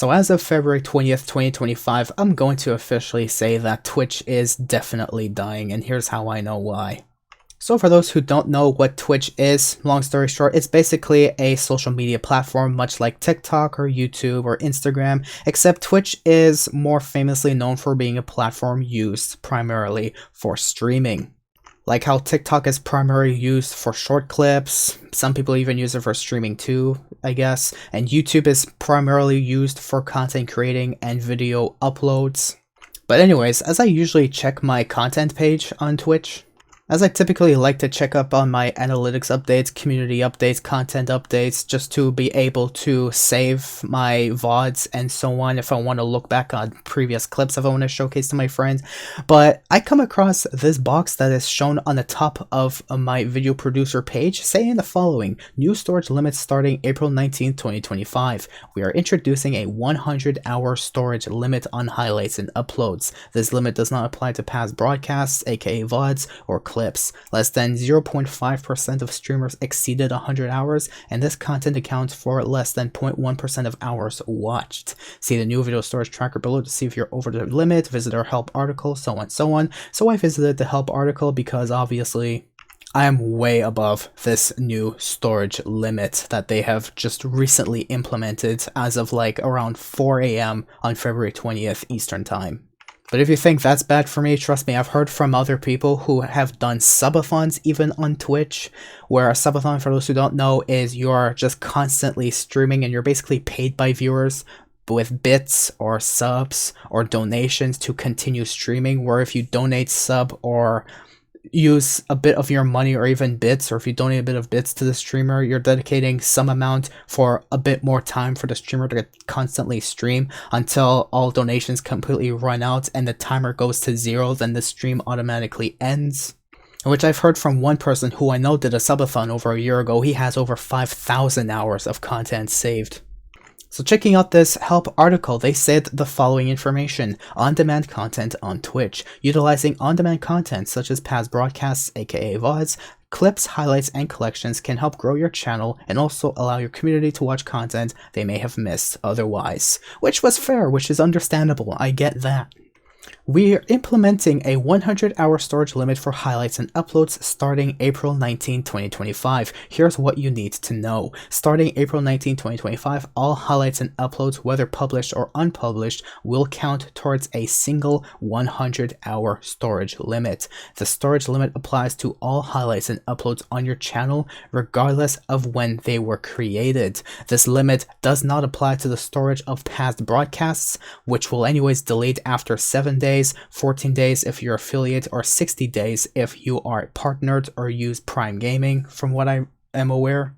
So as of February 20th, 2025, I'm going to officially say that Twitch is definitely dying, and here's how I know why. So for those who don't know what Twitch is, long story short, it's basically a social media platform much like TikTok or YouTube or Instagram, except Twitch is more famously known for being a platform used primarily for streaming. Like how TikTok is primarily used for short clips, some people even use it for streaming too, I guess, and YouTube is primarily used for content creating and video uploads. But anyways, as I usually check my content page on Twitch, as I typically like to check up on my analytics updates, community updates, content updates, just to be able to save my VODs and so on if I want to look back on previous clips if I want to showcase to my friends. But I come across this box that is shown on the top of my video producer page saying the following: new storage limits starting April 19, 2025. We are introducing a 100-hour storage limit on highlights and uploads. This limit does not apply to past broadcasts, aka VODs, or clips. Less than 0.5% of streamers exceeded 100 hours, and this content accounts for less than 0.1% of hours watched. See the new video storage tracker below to see if you're over the limit, visit our help article, so on, so on. So I visited the help article because obviously I am way above this new storage limit that they have just recently implemented as of like around 4 a.m. on February 20th Eastern Time. But if you think that's bad for me, trust me, I've heard from other people who have done subathons even on Twitch, where a subathon, for those who don't know, is you're just constantly streaming and you're basically paid by viewers with bits or subs or donations to continue streaming, where if you donate sub or use a bit of your money or even bits, or if you donate a bit of bits to the streamer, you're dedicating some amount for a bit more time for the streamer to constantly stream until all donations completely run out and the timer goes to 0, then the stream automatically ends. Which I've heard from one person who I know did a subathon over a year ago. He has over 5,000 hours of content saved. So checking out this help article, they said the following information: on-demand content on Twitch. Utilizing on-demand content such as past broadcasts, aka VODs, clips, highlights, and collections can help grow your channel and also allow your community to watch content they may have missed otherwise. Which was fair, which is understandable, I get that. We're implementing a 100-hour storage limit for highlights and uploads starting April 19, 2025. Here's what you need to know. Starting April 19, 2025, all highlights and uploads, whether published or unpublished, will count towards a single 100-hour storage limit. The storage limit applies to all highlights and uploads on your channel, regardless of when they were created. This limit does not apply to the storage of past broadcasts, which will anyways delete after 7 days, 14 days if you're affiliate, or 60 days if you are partnered or use Prime Gaming, from what I am aware.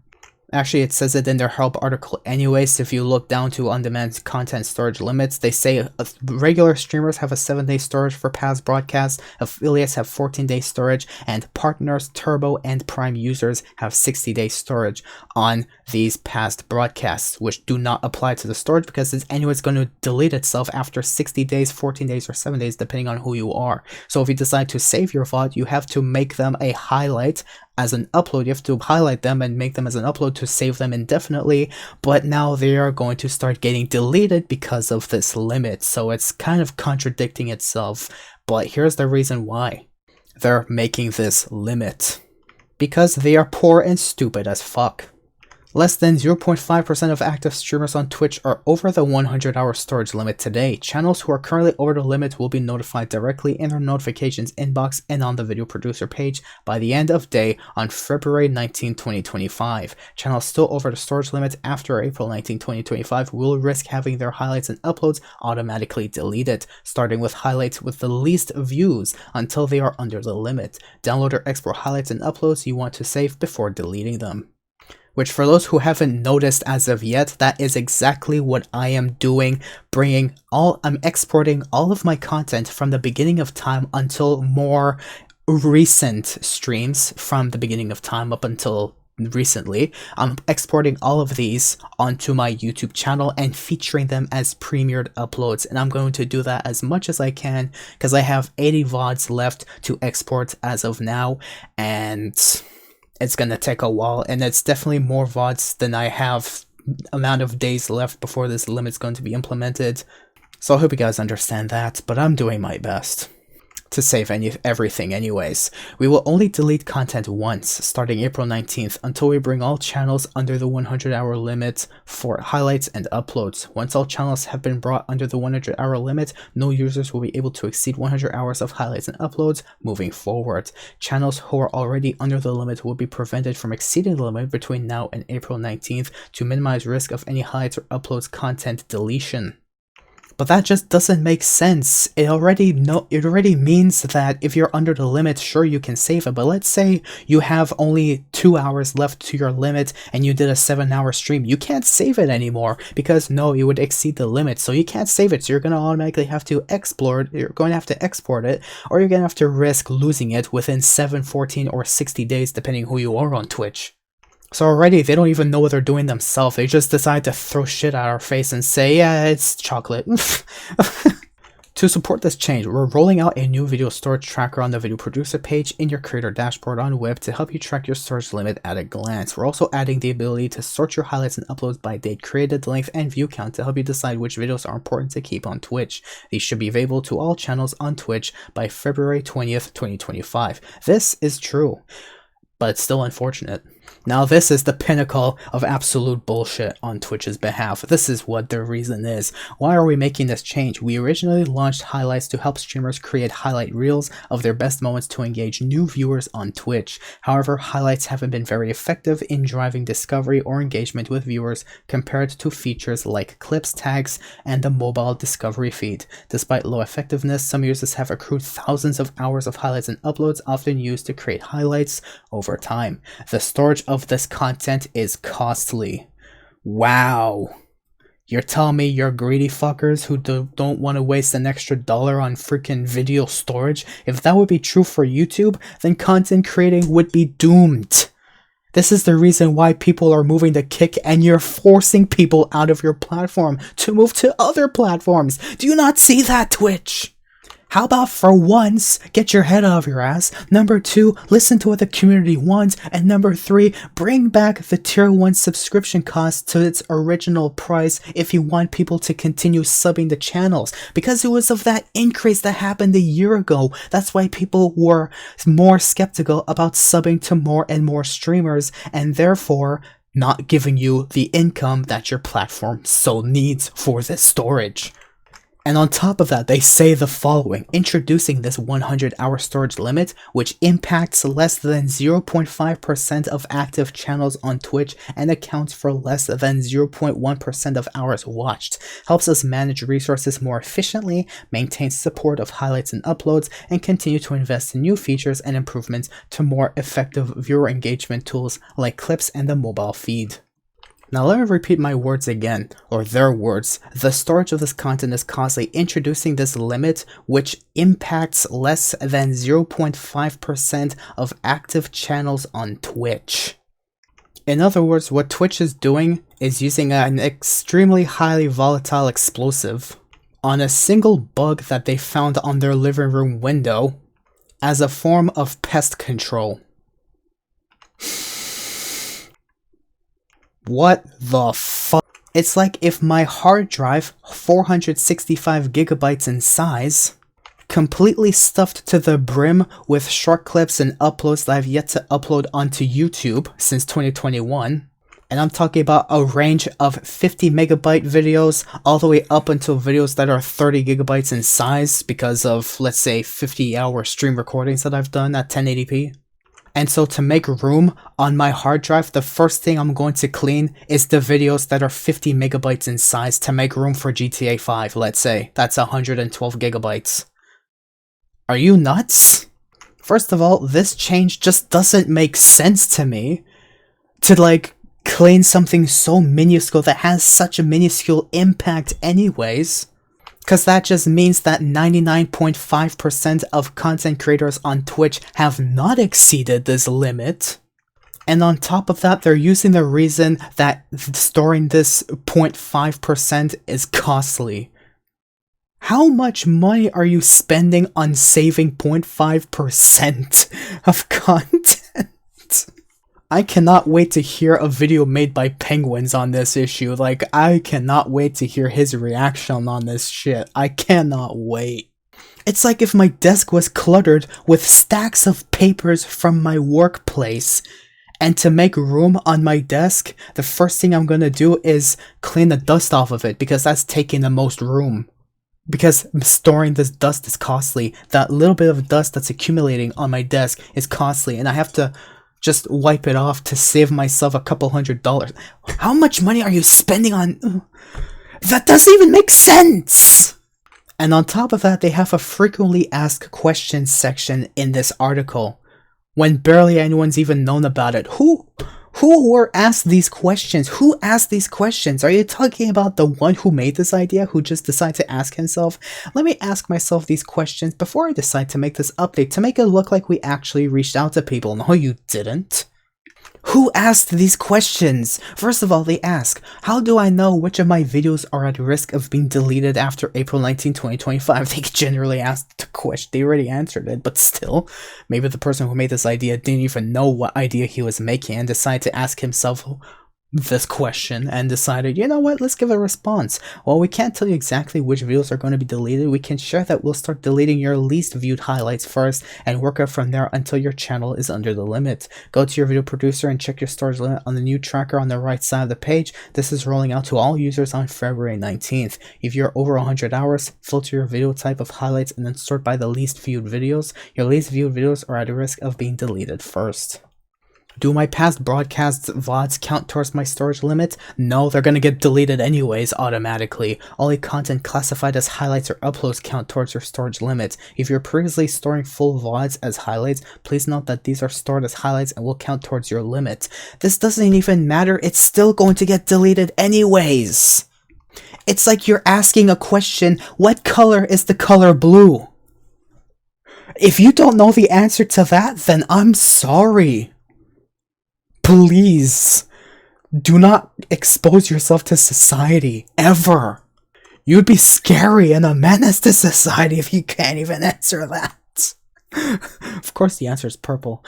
Actually, it says it in their help article anyways. If you look down to on-demand content storage limits, they say regular streamers have a 7-day storage for past broadcasts, affiliates have 14-day storage, and partners, Turbo, and Prime users have 60-day storage on these past broadcasts, which do not apply to the storage because it's anyways going to delete itself after 60 days, 14 days, or 7 days, depending on who you are. So if you decide to save your VOD, you have to make them a highlight as an upload. You have to highlight them and make them as an upload to save them indefinitely, but now they are going to start getting deleted because of this limit, so it's kind of contradicting itself. But here's the reason why they're making this limit: because they are poor and stupid as fuck. Less than 0.5% of active streamers on Twitch are over the 100-hour storage limit today. Channels who are currently over the limit will be notified directly in their notifications inbox and on the video producer page by the end of day on February 19, 2025. Channels still over the storage limit after April 19, 2025 will risk having their highlights and uploads automatically deleted, starting with highlights with the least views until they are under the limit. Download or export highlights and uploads you want to save before deleting them. Which, for those who haven't noticed as of yet, that is exactly what I am doing. I'm exporting all of my content from the beginning of time until more recent streams from the beginning of time up until recently. I'm exporting all of these onto my YouTube channel and featuring them as premiered uploads, and I'm going to do that as much as I can because I have 80 VODs left to export as of now, and it's gonna take a while, and it's definitely more VODs than I have amount of days left before this limit's going to be implemented. So I hope you guys understand that, but I'm doing my best to save everything anyways. We will only delete content once, starting April 19th, until we bring all channels under the 100-hour limit for highlights and uploads. Once all channels have been brought under the 100-hour limit, no users will be able to exceed 100 hours of highlights and uploads moving forward. Channels who are already under the limit will be prevented from exceeding the limit between now and April 19th to minimize risk of any highlights or uploads content deletion. But that just doesn't make sense. It already means that if you're under the limit, sure, you can save it, but let's say you have only 2 hours left to your limit and you did a 7-hour stream. You can't save it anymore because no, you would exceed the limit, so you can't save it. So you're going to automatically have to export it, or you're going to have to risk losing it within 7, 14, or 60 days, depending who you are on Twitch. So already, they don't even know what they're doing themselves. They just decide to throw shit at our face and say, yeah, it's chocolate. To support this change, we're rolling out a new video storage tracker on the video producer page in your creator dashboard on web to help you track your storage limit at a glance. We're also adding the ability to sort your highlights and uploads by date created, length, and view count to help you decide which videos are important to keep on Twitch. These should be available to all channels on Twitch by February 20th, 2025. This is true, but it's still unfortunate. Now this is the pinnacle of absolute bullshit on Twitch's behalf. This is what their reason is. Why are we making this change? We originally launched highlights to help streamers create highlight reels of their best moments to engage new viewers on Twitch. However, highlights haven't been very effective in driving discovery or engagement with viewers compared to features like clips, tags, and the mobile discovery feed. Despite low effectiveness, some users have accrued thousands of hours of highlights and uploads often used to create highlights over time. The storage of this content is costly. Wow. You're telling me you're greedy fuckers who don't want to waste an extra $1 on freaking video storage? If that would be true for YouTube, then content creating would be doomed. This is the reason why people are moving to Kick, and you're forcing people out of your platform to move to other platforms. Do you not see that, Twitch? How about for once, get your head out of your ass? Number 2, listen to what the community wants. And number 3, bring back the tier 1 subscription cost to its original price if you want people to continue subbing the channels. Because it was of that increase that happened a year ago. That's why people were more skeptical about subbing to more and more streamers, and therefore not giving you the income that your platform so needs for this storage. And on top of that, they say the following: introducing this 100-hour storage limit, which impacts less than 0.5% of active channels on Twitch and accounts for less than 0.1% of hours watched, helps us manage resources more efficiently, maintain support of highlights and uploads, and continue to invest in new features and improvements to more effective viewer engagement tools like clips and the mobile feed. Now let me repeat my words again, or their words. The storage of this content is costly. Introducing this limit, which impacts less than 0.5% of active channels on Twitch. In other words, what Twitch is doing is using an extremely highly volatile explosive on a single bug that they found on their living room window as a form of pest control. What the fuck? It's like if my hard drive, 465 gigabytes in size, completely stuffed to the brim with short clips and uploads that I've yet to upload onto YouTube since 2021. And I'm talking about a range of 50 megabyte videos all the way up until videos that are 30 gigabytes in size because of, let's say, 50-hour stream recordings that I've done at 1080p. And so to make room on my hard drive, the first thing I'm going to clean is the videos that are 50 megabytes in size to make room for GTA 5, let's say. That's 112 gigabytes. Are you nuts? First of all, this change just doesn't make sense to me. To like clean something so minuscule that has such a minuscule impact anyways. Because that just means that 99.5% of content creators on Twitch have not exceeded this limit. And on top of that, they're using the reason that storing this 0.5% is costly. How much money are you spending on saving 0.5% of content? I cannot wait to hear a video made by Penguins on this issue. Like, I cannot wait to hear his reaction on this shit. I cannot wait. It's like if my desk was cluttered with stacks of papers from my workplace, and to make room on my desk, the first thing I'm gonna do is clean the dust off of it, because that's taking the most room. Because storing this dust is costly. That little bit of dust that's accumulating on my desk is costly, and I have to just wipe it off to save myself a couple $100. How much money are you spending on... That doesn't even make sense! And on top of that, they have a frequently asked questions section in this article, when barely anyone's even known about it. Who were asked these questions? Who asked these questions? Are you talking about the one who made this idea, who just decided to ask himself, let me ask myself these questions before I decide to make this update to make it look like we actually reached out to people? No, you didn't. Who asked these questions? First of all, they ask, how do I know which of my videos are at risk of being deleted after April 19, 2025? They generally asked the question. They already answered it, but still, maybe the person who made this idea didn't even know what idea he was making and decided to ask himself this question and decided, you know what, let's give a response. Well, we can't tell you exactly which videos are going to be deleted. We can share that we'll start deleting your least viewed highlights first and work up from there until your channel is under the limit. Go to your video producer and check your storage limit on the new tracker on the right side of the page. This is rolling out to all users on February 19th. If you're over 100 hours, filter your video type of highlights and then sort by the least viewed videos. Your least viewed videos are at risk of being deleted first. Do my past broadcasts VODs count towards my storage limit? No, they're gonna get deleted anyways automatically. Only content classified as highlights or uploads count towards your storage limit. If you're previously storing full VODs as highlights, please note that these are stored as highlights and will count towards your limit. This doesn't even matter, it's still going to get deleted anyways. It's like you're asking a question, what color is the color blue? If you don't know the answer to that, then I'm sorry. Please, do not expose yourself to society, ever. You'd be scary and a menace to society if you can't even answer that. Of course the answer is purple.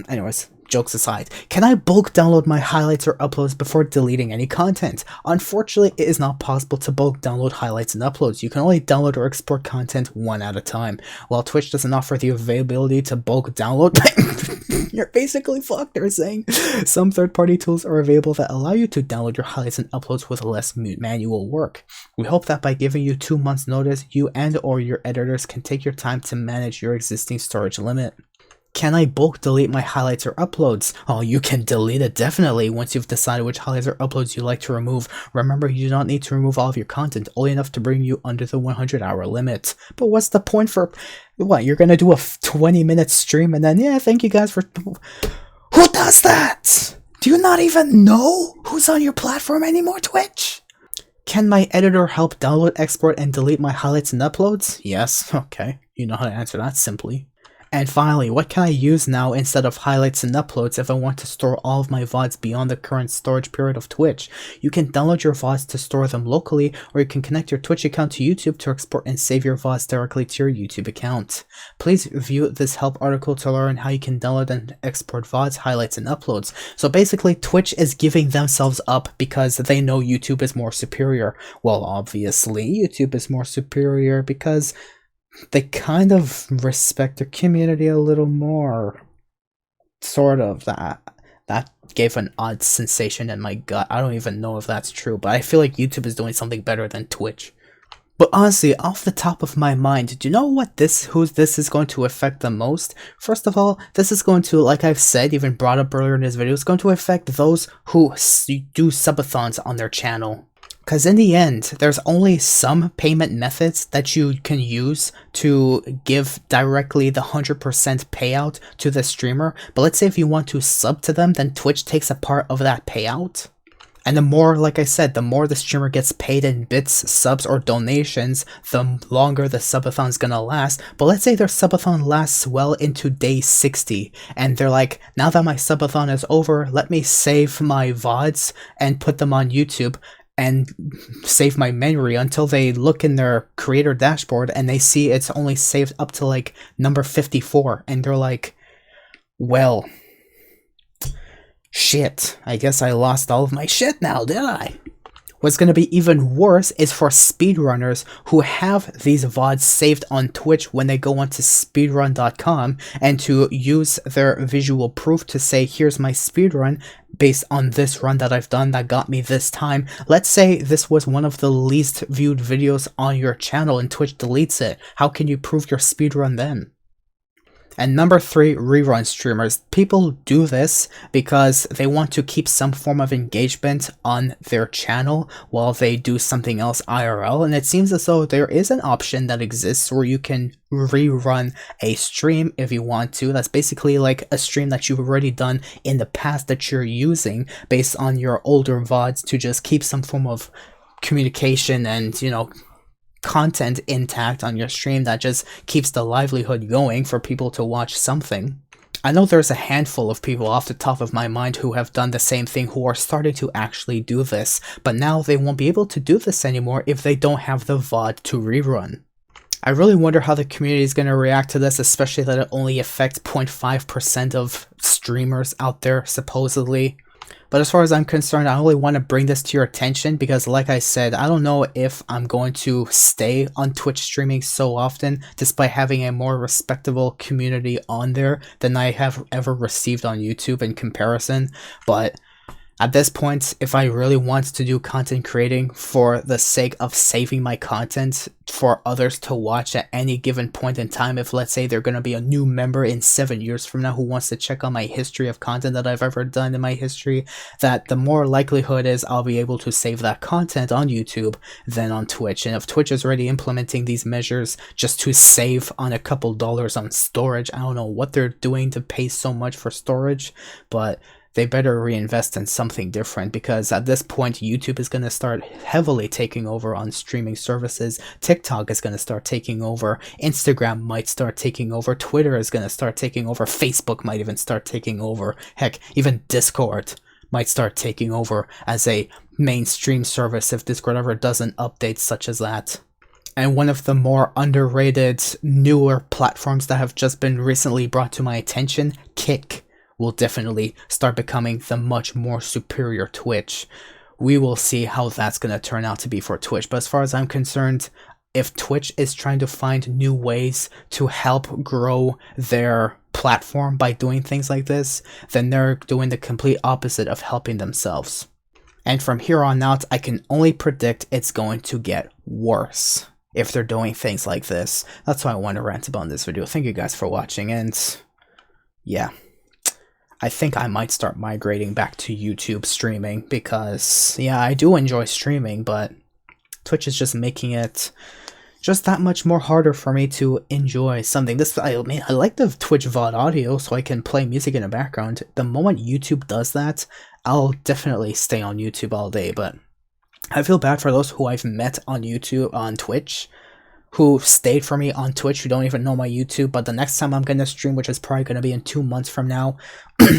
Anyways, jokes aside, can I bulk download my highlights or uploads before deleting any content? Unfortunately, it is not possible to bulk download highlights and uploads. You can only download or export content one at a time. While Twitch doesn't offer the availability to bulk download, you're basically fucked, they're saying. Some third-party tools are available that allow you to download your highlights and uploads with less manual work. We hope that by giving you 2 months notice, you and or your editors can take your time to manage your existing storage limit. Can I bulk delete my highlights or uploads? Oh, you can delete it definitely once you've decided which highlights or uploads you like to remove. Remember, you do not need to remove all of your content, only enough to bring you under the 100-hour limit. But what's the point for... What, you're gonna do a 20-minute stream and then, yeah, thank you guys for... Who does that? Do you not even know who's on your platform anymore, Twitch? Can my editor help download, export, and delete my highlights and uploads? Yes, okay. You know how to answer that simply. And finally, what can I use now instead of highlights and uploads if I want to store all of my VODs beyond the current storage period of Twitch? You can download your VODs to store them locally, or you can connect your Twitch account to YouTube to export and save your VODs directly to your YouTube account. Please view this help article to learn how you can download and export VODs, highlights, and uploads. So basically, Twitch is giving themselves up because they know YouTube is more superior. Well, obviously, YouTube is more superior because they kind of respect their community a little more. Sort of. That gave an odd sensation in my gut. I don't even know if that's true, but I feel like YouTube is doing something better than Twitch. But honestly, off the top of my mind, do you know what who this is going to affect the most? First of all, this is going to, like I've said, even brought up earlier in this video, it's going to affect those who do subathons on their channel. Because in the end, there's only some payment methods that you can use to give directly the 100% payout to the streamer. But let's say if you want to sub to them, then Twitch takes a part of that payout. And the more, like I said, the more the streamer gets paid in bits, subs, or donations, the longer the subathon's gonna last. But let's say their subathon lasts well into day 60, and they're like, now that my subathon is over, let me save my VODs and put them on YouTube and save my memory until they look in their creator dashboard and they see it's only saved up to like number 54, and they're like, well, Shit, I guess I lost all of my shit now, did I? What's going to be even worse is for speedrunners who have these VODs saved on Twitch when they go onto speedrun.com and to use their visual proof to say, here's my speedrun based on this run that I've done that got me this time. Let's say this was one of the least viewed videos on your channel and Twitch deletes it. How can you prove your speedrun then? And number 3, rerun streamers. People do this because they want to keep some form of engagement on their channel while they do something else IRL, and it seems as though there is an option that exists where you can rerun a stream if you want to. That's basically like a stream that you've already done in the past that you're using based on your older VODs to just keep some form of communication and, you know, content intact on your stream that just keeps the livelihood going for people to watch something. I know there's a handful of people off the top of my mind who have done the same thing, who are starting to actually do this, but now they won't be able to do this anymore if they don't have the VOD to rerun. I really wonder how the community is going to react to this, especially that it only affects 0.5% of streamers out there, supposedly. But as far as I'm concerned, I only want to bring this to your attention because, like I said, I don't know if I'm going to stay on Twitch streaming so often, despite having a more respectable community on there than I have ever received on YouTube in comparison. But at this point, if I really want to do content creating for the sake of saving my content for others to watch at any given point in time, if let's say they're going to be a new member in 7 years from now who wants to check on my history of content that I've ever done in my history, that the more likelihood is I'll be able to save that content on YouTube than on Twitch. And if Twitch is already implementing these measures just to save on a couple dollars on storage, I don't know what they're doing to pay so much for storage, but they better reinvest in something different, because at this point YouTube is going to start heavily taking over on streaming services. TikTok is going to start taking over. Instagram might start taking over. Twitter is going to start taking over. Facebook might even start taking over. Heck, even Discord might start taking over as a mainstream service if Discord ever does an update such as that. And one of the more underrated newer platforms that have just been recently brought to my attention, Kick, will definitely start becoming the much more superior Twitch. We will see how that's going to turn out to be for Twitch. But as far as I'm concerned, if Twitch is trying to find new ways to help grow their platform by doing things like this, then they're doing the complete opposite of helping themselves. And from here on out, I can only predict it's going to get worse if they're doing things like this. That's why I want to rant about this video. Thank you guys for watching, and yeah. I think I might start migrating back to YouTube streaming because, yeah, I do enjoy streaming, but Twitch is just making it just that much more harder for me to enjoy something. I mean, I like the Twitch VOD audio so I can play music in the background. The moment YouTube does that, I'll definitely stay on YouTube all day, but I feel bad for those who I've met on YouTube, on Twitch, who stayed for me on Twitch, who don't even know my YouTube. But the next time I'm going to stream, which is probably going to be in 2 months from now,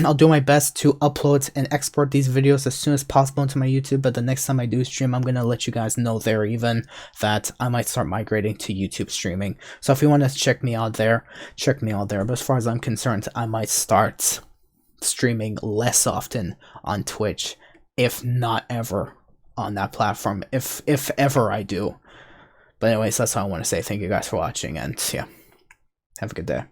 I'll do my best to upload and export these videos as soon as possible into my YouTube. But the next time I do stream, I'm going to let you guys know there even that I might start migrating to YouTube streaming. So if you want to check me out there, check me out there. But as far as I'm concerned, I might start streaming less often on Twitch, if not ever on that platform, if ever I do. But anyways, that's all I want to say. Thank you guys for watching, and yeah, have a good day.